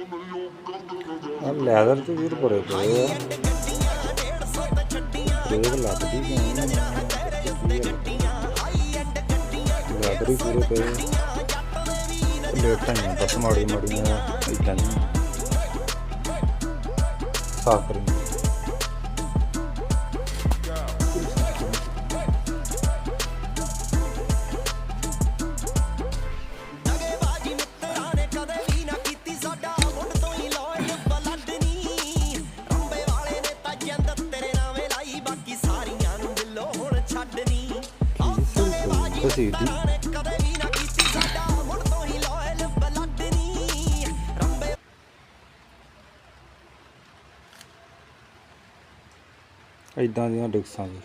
ਆ ਲੈਦਰ ਤੇ ਵੀਰ ਬੜੇ ਪਏ ਆ। ਬ੍ਰੇਕ ਲੱਗਦੀ ਕਿਉਂ ਨਹੀਂ? ਲੈਦਰ ਹੀ ਪੂਰੇ ਪਏ ਆ। ਲੇਟਾਂ ਹੀ ਆ ਬਸ ਮਾੜੀ ਮਾੜੀਆਂ ਇੱਦਾਂ ਦੀਆਂ ਸਾਫ਼ ਕਰੀ। ਇੱਦਾਂ ਦੀਆਂ ਡਿਕਸਾਂ ਜੀ।